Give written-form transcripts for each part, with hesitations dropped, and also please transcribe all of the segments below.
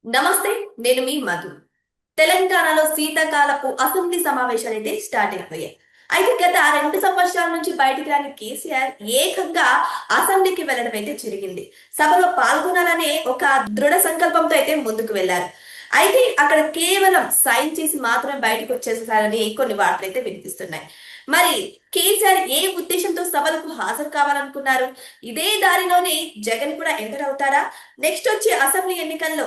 నమస్తే. నేను మీ మధు. తెలంగాణలో శీతాకాలపు అసెంబ్లీ సమావేశాలు అయితే స్టార్ట్ అయిపోయాయి. అయితే గత 2 సంవత్సరాల నుంచి బయటికి రాని కేసీఆర్ ఏకంగా అసెంబ్లీకి వెళ్ళడం అయితే జరిగింది. సభలో పాల్గొనాలనే ఒక దృఢ సంకల్పంతో అయితే ముందుకు వెళ్లారు. అయితే అక్కడ కేవలం సైన్ చేసి మాత్రమే బయటకు వచ్చేసారని కొన్ని వార్తలు అయితే వినిపిస్తున్నాయి. మరి కేసీఆర్ ఏ ఉద్దేశంతో సభలకు హాజరు కావాలనుకున్నారు? ఇదే దారిలోనే జగన్ కూడా ఎంటర్ అవుతారా? నెక్స్ట్ వచ్చే అసెంబ్లీ ఎన్నికల్లో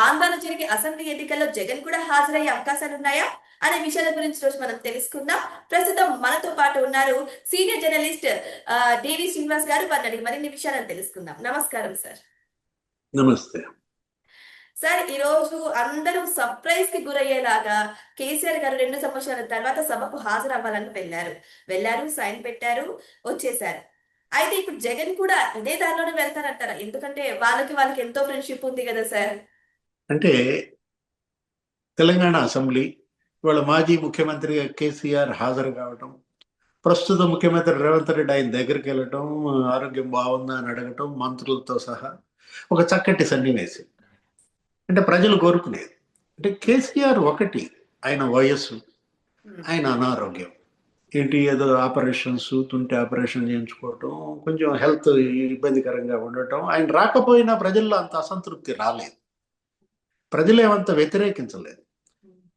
ఆంధ్రాలో జరిగే అసెంబ్లీ ఎన్నికల్లో జగన్ కూడా హాజరయ్యే అవకాశాలు ఉన్నాయా అనే విషయాల గురించి రోజు మనం తెలుసుకుందాం. ప్రస్తుతం మనతో పాటు ఉన్నారు సీనియర్ జర్నలిస్ట్ డివి శ్రీనివాస్ గారు. వారిని అడిగి మరిన్ని విషయాలను తెలుసుకుందాం. నమస్కారం సార్. నమస్తే సార్, ఈ రోజు అందరూ సర్ప్రైజ్ కి గురయ్యేలాగా కేసీఆర్ గారు 2 సంవత్సరాల తర్వాత సభకు హాజరవ్వాలని వెళ్ళారు, సైన్ పెట్టారు, వచ్చేసారు. అయితే ఇప్పుడు జగన్ కూడా ఇదే దారిలోనే వెళ్తారంటారా? ఎందుకంటే వాళ్ళకి ఎంతో ఫ్రెండ్షిప్ ఉంది కదా సార్. అంటే తెలంగాణ అసెంబ్లీ ఇవాళ మాజీ ముఖ్యమంత్రి కేసీఆర్ హాజరు కావటం, ప్రస్తుత ముఖ్యమంత్రి రేవంత్ రెడ్డి ఆయన దగ్గరికి వెళ్ళటం, ఆరోగ్యం బాగుందా అని అడగటం, మంత్రులతో సహా ఒక చక్కటి సన్నివేశం. అంటే ప్రజలు కోరుకునేది అంటే కేసీఆర్ ఒకటి, ఆయన వయస్సు, ఆయన అనారోగ్యం, ఏంటి ఏదో ఆపరేషన్స్, తుంటి ఆపరేషన్ చేయించుకోవటం, కొంచెం హెల్త్ ఇబ్బందికరంగా ఉండటం, ఆయన రాకపోయినా ప్రజల్లో అంత అసంతృప్తి రాలేదు, ప్రజలేమంత వ్యతిరేకించలేదు.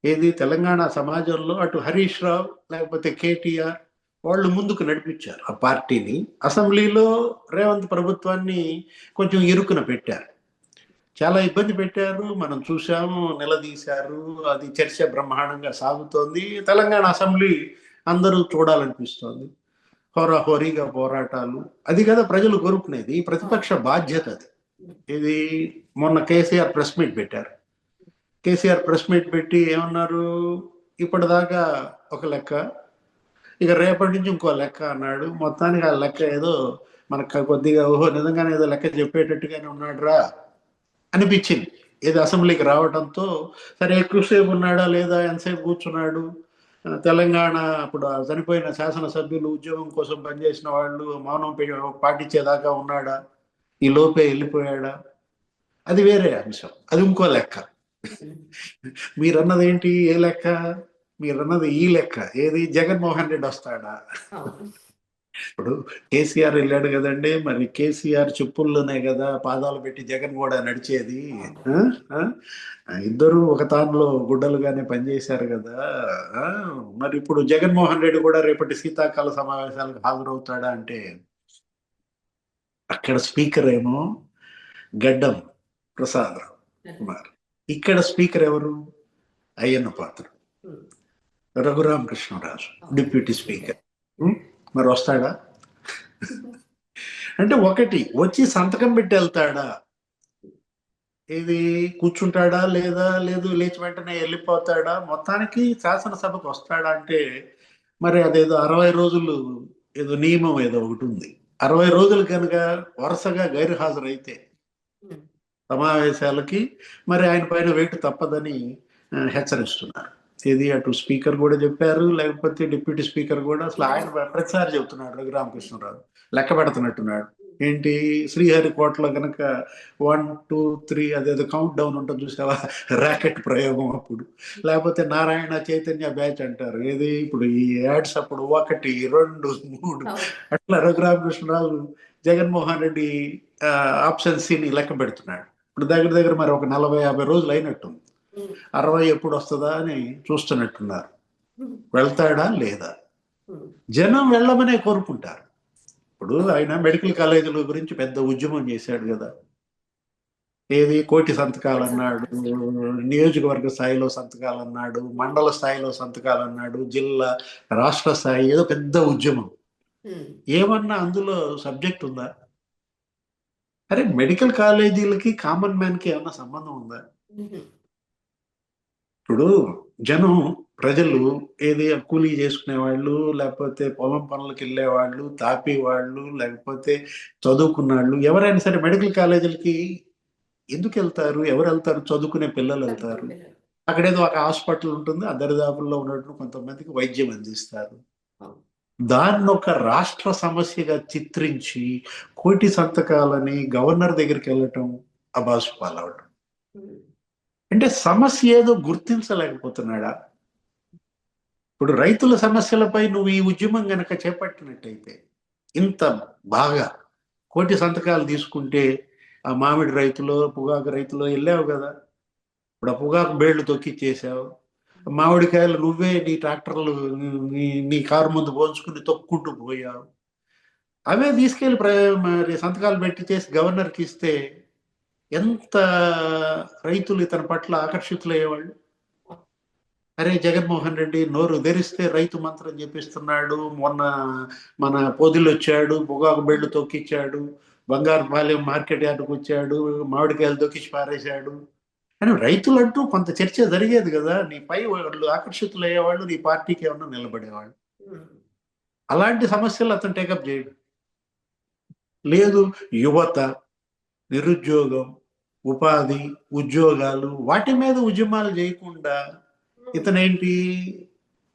ఏది తెలంగాణ సమాజంలో అటు హరీష్ రావు లేకపోతే కేటీఆర్ వాళ్ళు ముందుకు నడిపించారు ఆ పార్టీని. అసెంబ్లీలో రేవంత్ ప్రభుత్వాన్ని కొంచెం ఇరుకున పెట్టారు, చాలా ఇబ్బంది పెట్టారు, మనం చూసాము, నిలదీశారు. అది చర్చ బ్రహ్మాండంగా సాగుతోంది. తెలంగాణ అసెంబ్లీ అందరూ చూడాలనిపిస్తోంది, హోరాహోరీగా పోరాటాలు. అది కదా ప్రజలు కోరుకునేది, ప్రతిపక్ష బాధ్యత అది. ఇది మొన్న కేసీఆర్ ప్రెస్ మీట్ పెట్టారు. కేసీఆర్ ప్రెస్ మీట్ పెట్టి ఏమన్నారు, ఇప్పటిదాకా ఒక లెక్క, ఇక రేపటి నుంచి ఇంకో లెక్క అన్నాడు. మొత్తానికి ఆ లెక్క ఏదో మనకు కొద్దిగా ఓహో నిజంగానే ఏదో లెక్క చెప్పేటట్టుగానే ఉన్నాడు రా అనిపించింది ఏదో అసెంబ్లీకి రావడంతో. సరే ఎక్కువసేపు ఉన్నాడా లేదా, ఎంతసేపు కూర్చున్నాడు, తెలంగాణ అప్పుడు చనిపోయిన శాసనసభ్యులు, ఉద్యోగం కోసం పనిచేసిన వాళ్ళు మౌనం పాటించేదాకా ఉన్నాడా, ఈ లోపే వెళ్ళిపోయాడా, అది వేరే అంశం, అది ఇంకో లెక్క. మీరన్నది ఏంటి, ఏ లెక్క? మీరన్నది ఈ లెక్క, ఏది జగన్మోహన్ రెడ్డి వస్తాడా? ఇప్పుడు కేసీఆర్ వెళ్ళాడు కదండి, మరి కేసీఆర్ చెప్పుల్లోనే కదా పాదాలు పెట్టి జగన్ కూడా నడిచేది. ఇద్దరు ఒక తానులో గుడ్డలుగానే పనిచేశారు కదా. మరి ఇప్పుడు జగన్మోహన్ రెడ్డి కూడా రేపటి శీతాకాల సమావేశాలకు హాజరవుతాడా అంటే, అక్కడ స్పీకర్ ఏమో గడ్డం ప్రసాద్ కుమార్, ఇక్కడ స్పీకర్ ఎవరు, అయ్యన్న పాత్ర, రఘురామకృష్ణరాజు డిప్యూటీ స్పీకర్. మరి వస్తాడా? అంటే ఒకటి వచ్చి సంతకం పెట్టి వెళ్తాడా, ఇది కూర్చుంటాడా లేదా, లేదు లేచి వెంటనే వెళ్ళిపోతాడా, మొత్తానికి శాసనసభకు వస్తాడా అంటే, మరి అదేదో 60 రోజులు ఏదో నియమం ఏదో ఒకటి ఉంది. 60 రోజులు కనుక వరుసగా గైరు హాజరైతే సమావేశాలకి మరి ఆయన పైన వెయిట్ తప్పదని హెచ్చరిస్తున్నారు. ఇది అటు స్పీకర్ కూడా చెప్పారు, లేకపోతే డిప్యూటీ స్పీకర్ కూడా. అసలు ఆయన ప్రతిసారి చెబుతున్నాడు రఘురామకృష్ణరావు, లెక్క పెడుతున్నట్టున్నాడు. ఏంటి, శ్రీహరికోటలో కనుక 1 2 3 అదేదో కౌంట్ డౌన్ ఉంటుంది చూసావా, ర్యాకెట్ ప్రయోగం అప్పుడు, లేకపోతే నారాయణ చైతన్య బ్యాచ్ అంటారు, ఏది ఇప్పుడు ఈ యాడ్స్ అప్పుడు 1 2 3 అట్లా రఘురామకృష్ణరావు జగన్మోహన్ రెడ్డి ఆప్షన్ సిని లెక్క పెడుతున్నాడు. ఇప్పుడు దగ్గర దగ్గర మరి ఒక 40-50 రోజులు అయినట్టుంది. 60 ఎప్పుడు వస్తుందా అని చూస్తున్నట్టున్నారు. వెళ్తాడా లేదా? జనం వెళ్ళమనే కోరుకుంటారు. ఇప్పుడు ఆయన మెడికల్ కాలేజీల గురించి పెద్ద ఉద్యమం చేశాడు కదా, ఏది కోటి సంతకాలు అన్నాడు, నియోజకవర్గ స్థాయిలో సంతకాలు అన్నాడు, మండల స్థాయిలో సంతకాలు అన్నాడు, జిల్లా రాష్ట్ర స్థాయి, ఏదో పెద్ద ఉద్యమం. ఏమన్నా అందులో సబ్జెక్ట్ ఉందా? అరే మెడికల్ కాలేజీలకి కామన్ మ్యాన్ కి ఏమన్నా సంబంధం ఉందా? ఇప్పుడు జనం, ప్రజలు ఏది కూలీ చేసుకునే వాళ్ళు, లేకపోతే పొలం పనులకు వెళ్ళే వాళ్ళు, తాపి వాళ్ళు, లేకపోతే చదువుకున్న వాళ్ళు, ఎవరైనా సరే మెడికల్ కాలేజీలకి ఎందుకు వెళ్తారు? ఎవరు వెళ్తారు? చదువుకునే పిల్లలు వెళ్తారు. అక్కడేదో ఒక హాస్పిటల్ ఉంటుంది, ఆ దరిదాపుల్లో ఉన్నట్టు కొంతమందికి వైద్యం అందిస్తారు. దాన్ని ఒక రాష్ట్ర సమస్యగా చిత్రించి కోటి సంతకాలని గవర్నర్ దగ్గరికి వెళ్ళటం అబాసు పాలవటం. అంటే సమస్య ఏదో గుర్తించలేకపోతున్నాడా? ఇప్పుడు రైతుల సమస్యలపై నువ్వు ఈ ఉద్యమం గనక చేపట్టినట్టయితే ఇంత బాగా కోటి సంతకాలు తీసుకుంటే ఆ మామిడి రైతులు పొగాకు రైతులు వెళ్ళావు కదా. ఇప్పుడు ఆ పొగాకు బేళ్లు తొక్కిచ్చేసావు. మామిడికాయలు నువ్వే నీ ట్రాక్టర్లు నీ కారు ముందు పోల్చుకుని తొక్కుంటూ పోయావు. అవే తీసుకెళ్లి మరి సంతకాలు పెట్టి చేసి గవర్నర్కి ఇస్తే ఎంత రైతులు ఇతని పట్ల ఆకర్షితులయ్యేవాళ్ళు. అరే జగన్మోహన్ రెడ్డి నోరు తెరిస్తే రైతు మంత్రం చెప్పిస్తున్నాడు, మొన్న మన పొదిలు వచ్చాడు, పొగాకు బెళ్ళు తొక్కిచ్చాడు, బంగారుపాలెం మార్కెట్ యార్డుకు వచ్చాడు, మామిడికాయలు తొక్కిచ్చి పారేశాడు అని రైతులంటూ కొంత చర్చ జరిగేది కదా. నీ పై వాళ్ళు ఆకర్షితులు అయ్యేవాళ్ళు, నీ పార్టీకి ఏమన్నా నిలబడేవాళ్ళు. అలాంటి సమస్యలు అతను టేకప్ చేయడు. లేదు, యువత, నిరుద్యోగం, ఉపాధి, ఉద్యోగాలు వాటి మీద ఉద్యమాలు చేయకుండా ఇతనేంటి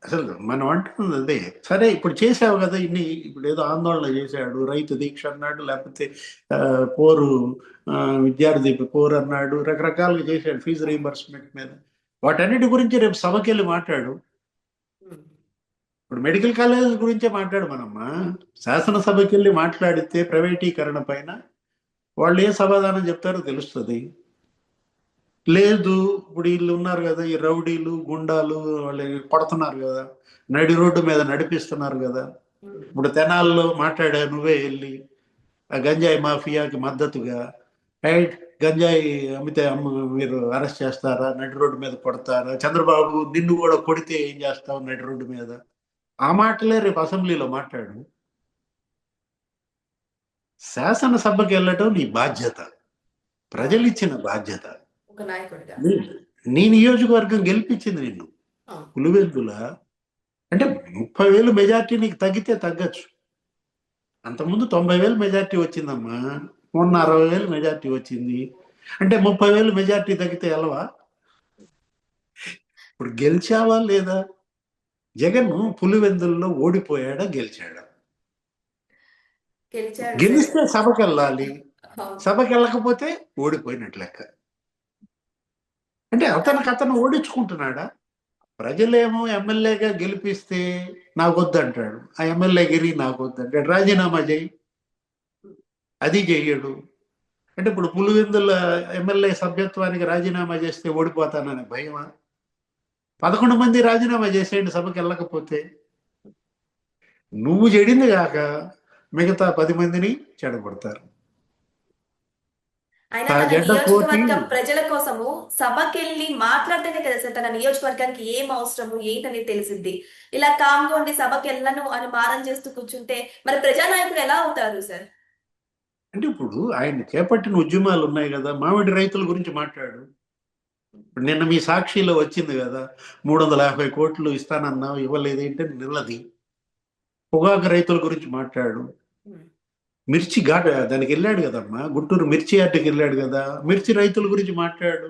అసలు మనం అంటున్నది అదే. సరే ఇప్పుడు చేసావు కదా ఇన్ని, ఇప్పుడు ఏదో ఆందోళన చేశాడు, రైతు దీక్ష అన్నాడు, లేకపోతే పోరు విద్యార్థి పోరు అన్నాడు, రకరకాలుగా చేశాడు ఫీజు రీయింబర్స్మెంట్ మీద. వాటన్నిటి గురించి రేపు సభకి వెళ్ళి మాట్లాడు. ఇప్పుడు మెడికల్ కాలేజీల గురించే మాట్లాడు మనమ్మా. శాసనసభకి వెళ్ళి మాట్లాడితే ప్రైవేటీకరణ పైన వాళ్ళు ఏ సమాధానం చెప్తారో తెలుస్తుంది. లేదు, ఇప్పుడు వీళ్ళు ఉన్నారు కదా, ఈ రౌడీలు గుండాలు వాళ్ళు పడుతున్నారు కదా, నడి రోడ్డు మీద నడిపిస్తున్నారు కదా. ఇప్పుడు తెనాల్లో మాట్లాడా నువ్వే వెళ్ళి ఆ గంజాయి మాఫియాకి మద్దతుగా, రైట్, గంజాయి అమ్మితే మీరు అరెస్ట్ చేస్తారా, నడి రోడ్డు మీద కొడతారా, చంద్రబాబు నిన్ను కూడా కొడితే ఏం చేస్తావు నడి రోడ్డు మీద, ఆ మాటలే రేపు అసెంబ్లీలో మాట్లాడు. శాసనసభకి వెళ్ళటం నీ బాధ్యత, ప్రజలు ఇచ్చిన బాధ్యత. నీ నియోజకవర్గం గెలిపించింది నిన్ను. పులివెందుల అంటే 30,000 మెజార్టీ నీకు తగ్గితే తగ్గచ్చు. అంతకుముందు 90,000 మెజార్టీ వచ్చిందమ్మా, మొన్న 60,000 మెజార్టీ వచ్చింది. అంటే 30,000 మెజార్టీ తగ్గితే ఎలవా? ఇప్పుడు గెలిచావా లేదా? జగన్ పులివెందుల్లో ఓడిపోయాడా గెలిచాడా? గెలిస్తే సభకి వెళ్ళాలి, సభకి వెళ్ళకపోతే ఓడిపోయినట్లు లెక్క. అంటే అతను ఓడించుకుంటున్నాడా? ప్రజలేమో ఎమ్మెల్యేగా గెలిపిస్తే నాకొద్దంటాడు, ఆ ఎమ్మెల్యే గిరి నాకొద్దంటాడు, రాజీనామా చేయి, అది చెయ్యడు. అంటే ఇప్పుడు పులివెందుల ఎమ్మెల్యే సభ్యత్వానికి రాజీనామా చేస్తే ఓడిపోతానని భయమా? 11 మంది రాజీనామా చేసేయండి సభకి వెళ్ళకపోతే. నువ్వు చెడింది కాక మిగతా 10 మందిని చెడగొడతారు. ప్రజల కోసము సభకెళ్ళి మాట్లాడితేనే కదా సార్ తన నియోజకవర్గానికి ఏం అవసరము ఏంటనేది తెలిసింది. ఇలా కామ్గా ఉండి సభకి వెళ్ళను అని మారం చేస్తూ కూర్చుంటే మరి ప్రజానాయకుడు ఎలా అవుతారు సార్? అంటే ఇప్పుడు ఆయన చేపట్టిన ఉద్యమాలు ఉన్నాయి కదా. మామిడి రైతుల గురించి మాట్లాడు. నిన్న మీ సాక్షిలో వచ్చింది కదా, 350 కోట్లు ఇస్తానన్నావు, ఇవ్వలేదు ఏంటంటే నిన్నది. పొగాకు రైతుల గురించి మాట్లాడు. మిర్చి ఘాట్ దానికి వెళ్ళాడు కదమ్మా, గుంటూరు మిర్చి యార్డుకి వెళ్ళాడు కదా, మిర్చి రైతుల గురించి మాట్లాడు.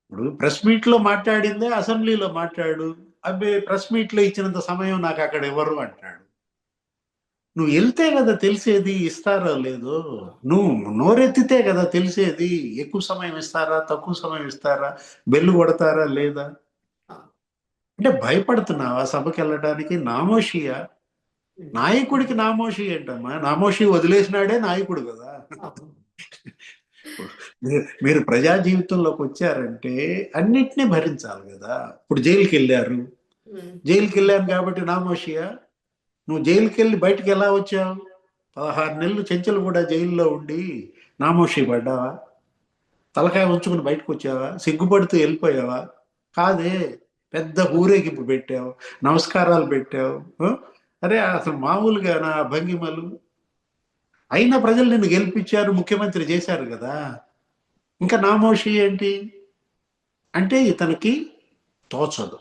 ఇప్పుడు ప్రెస్ మీట్ లో మాట్లాడిందే అసెంబ్లీలో మాట్లాడు. అబ్బే ప్రెస్ మీట్ లో ఇచ్చినంత సమయం నాకు అక్కడ ఇవ్వరు అంటాడు. నువ్వు వెళ్తే కదా తెలిసేది ఇస్తారో లేదో. నువ్వు నోరెత్తితే కదా తెలిసేది ఎక్కువ సమయం ఇస్తారా తక్కువ సమయం ఇస్తారా, బెల్లు కొడతారా లేదా. అంటే భయపడుతున్నావా సభకి వెళ్ళడానికి? నామోషియా? నాయకుడికి నామోషి ఏంటమ్మా? నామోషి వదిలేసినాడే నాయకుడు కదా. మీరు ప్రజా జీవితంలోకి వచ్చారంటే అన్నిటినీ భరించాలి కదా. ఇప్పుడు జైలుకి వెళ్ళారు, జైలుకి వెళ్ళాను కాబట్టి నామోషియా? నువ్వు జైలుకి వెళ్ళి బయటకు ఎలా వచ్చావు? 16 నెలలు చెంచలు కూడా జైల్లో ఉండి నామోషి పడ్డావా? తలకాయ ఉంచుకుని బయటకు వచ్చావా? సిగ్గుపడుతూ వెళ్ళిపోయావా? కాదే, పెద్ద ఊరేగింపు పెట్టావు, నమస్కారాలు పెట్టావు. అరే అసలు మామూలుగా నా భంగిమలు. అయినా ప్రజలు నిన్ను గెలిపించారు, ముఖ్యమంత్రి చేశారు కదా, ఇంకా నామోషి ఏంటి? అంటే ఇతనికి తోచదు,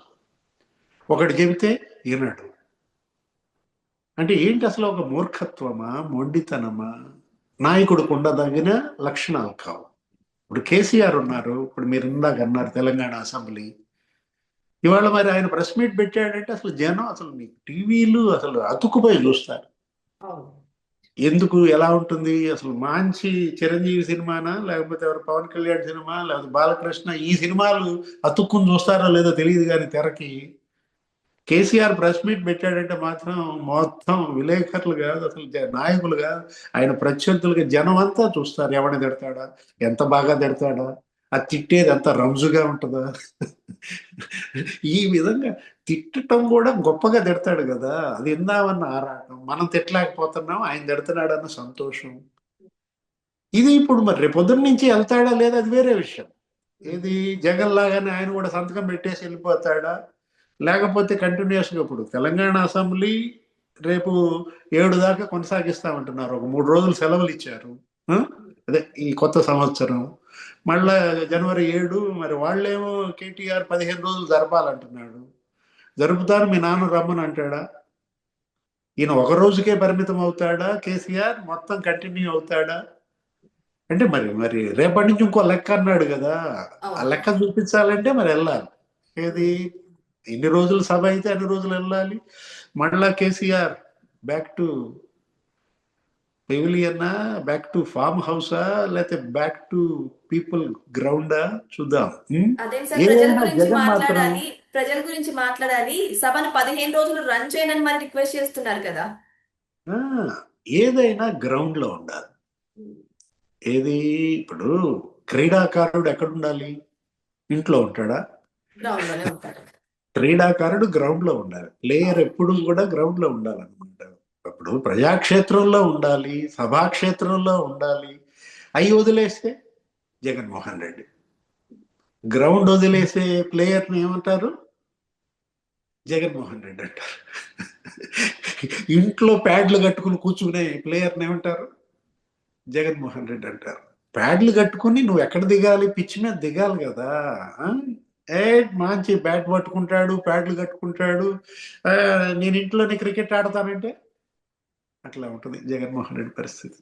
ఒకటి చెబితే వినడు. అంటే ఏంటి అసలు? ఒక మూర్ఖత్వమా, మొండితనమా? నాయకుడికి ఉండదగిన లక్షణాలు కావు. ఇప్పుడు కేసీఆర్ ఉన్నారు, ఇప్పుడు మీరు ఇందాక అన్నారు తెలంగాణ అసెంబ్లీ. ఇవాళ మరి ఆయన ప్రెస్ మీట్ పెట్టాడంటే అసలు జనం అసలు మీకు టీవీలు అసలు అతుక్కుపోయి చూస్తారు. ఎందుకు ఎలా ఉంటుంది అసలు? మంచి చిరంజీవి సినిమానా, లేకపోతే ఎవరు పవన్ కళ్యాణ్ సినిమా, లేకపోతే బాలకృష్ణ, ఈ సినిమాలు అతుక్కుని చూస్తారో లేదో తెలియదు కానీ తెరకి కేసీఆర్ ప్రెస్ మీట్ పెట్టాడంటే మాత్రం మొత్తం విలేకరులు కాదు, అసలు నాయకులు కాదు, ఆయన ప్రత్యర్థులుగా జనం అంతా చూస్తారు. ఎవరిని తిడతాడా, ఎంత బాగా తిడతాడా, ఆ తిట్టేది ఎంత రంజుగా ఉంటుందా. ఈ విధంగా తిట్టడం కూడా గొప్పగా తిడతాడు కదా, అది ఇందామన్న ఆరాటం. మనం తిట్టలేకపోతున్నాం, ఆయన తిడుతున్నాడన్న సంతోషం. ఇది ఇప్పుడు మరి రేపొద్దున నుంచి వెళ్తాడా లేదా అది వేరే విషయం. ఏది జగన్ లాగానే ఆయన కూడా సంతకం పెట్టేసి వెళ్ళిపోతాడా, లేకపోతే కంటిన్యూస్గా ఇప్పుడు తెలంగాణ అసెంబ్లీ రేపు 7 దాకా కొనసాగిస్తామంటున్నారు. ఒక 3 రోజులు సెలవులు ఇచ్చారు. ఆ? అదే ఈ కొత్త సంవత్సరం మళ్ళా జనవరి 7. మరి వాళ్ళేమో కేటీఆర్ 15 రోజులు జరపాలంటున్నాడు. జరుపుతారు, మీ నాన్న రమ్మని అంటాడా? ఈయన ఒక రోజుకే పరిమితం అవుతాడా? కేసీఆర్ మొత్తం కంటిన్యూ అవుతాడా? అంటే మరి మరి రేపటి నుంచి ఇంకో లెక్క అన్నాడు కదా, ఆ లెక్క చూపించాలంటే మరి వెళ్ళాలి. ఏది ఎన్ని రోజులు సభ అయితే అన్ని రోజులు వెళ్ళాలి. మళ్ళా కేసీఆర్ బ్యాక్ టు పెవిలియన్నా, బ్యాక్ టు ఫామ్ హౌసా, లేకపోతే బ్యాక్ టు పీపుల్ గ్రౌండా చూద్దాం. అదేం సార్, ఏదైనా జగన్ మాత్రం ప్రజల గురించి మాట్లాడాలి, సభను 15 రోజులు రన్ చేయనని మరి రిక్వెస్ట్ చేస్తున్నారు కదా. ఆ, ఏదైనా గ్రౌండ్ లో ఉండాలి. ఏది ఇప్పుడు క్రీడాకారుడు ఎక్కడ ఉండాలి? ఇంట్లో ఉంటాడా? గ్రౌండ్ లోనే ఉంటారు. క్రీడాకారుడు గ్రౌండ్ లో ఉండాలి. ప్లేయర్ ఎప్పుడు కూడా గ్రౌండ్ లో ఉండాలన్నమాట. ఇప్పుడు ప్రజాక్షేత్రంలో ఉండాలి, సభాక్షేత్రంలో ఉండాలి. అవి వదిలేస్తే జగన్మోహన్ రెడ్డి. గ్రౌండ్ వదిలేసే ప్లేయర్ని ఏమంటారు? జగన్మోహన్ రెడ్డి అంటారు. ఇంట్లో ప్యాడ్లు కట్టుకుని కూర్చునే ప్లేయర్ని ఏమంటారు? జగన్మోహన్ రెడ్డి అంటారు. ప్యాడ్లు కట్టుకుని నువ్వు ఎక్కడ దిగాలి? పిచ్ మీద దిగాలి కదా. ఆ? ఏ మంచి బ్యాట్ పట్టుకుంటాడు, ప్యాడ్లు కట్టుకుంటాడు, నేను ఇంట్లోనే క్రికెట్ ఆడతానంటే అట్లా ఉంటుంది జగన్మోహన్ రెడ్డి పరిస్థితి.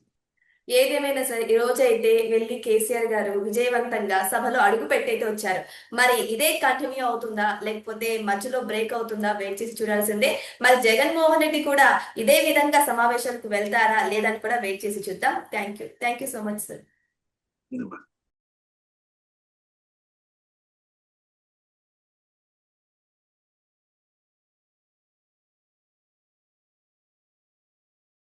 ఏదేమైనా సరే ఈ రోజు అయితే వెళ్ళి కేసీఆర్ గారు విజయవంతంగా సభలో అడుగు పెట్టయితే వచ్చారు. మరి ఇదే కంటిన్యూ అవుతుందా, లేకపోతే మధ్యలో బ్రేక్ అవుతుందా, వెయిట్ చేసి చూడాల్సిందే. మరి జగన్మోహన్ రెడ్డి కూడా ఇదే విధంగా సమావేశాలకు వెళ్తారా లేదని కూడా వెయిట్ చేసి చూద్దాం. Thank you so much sir.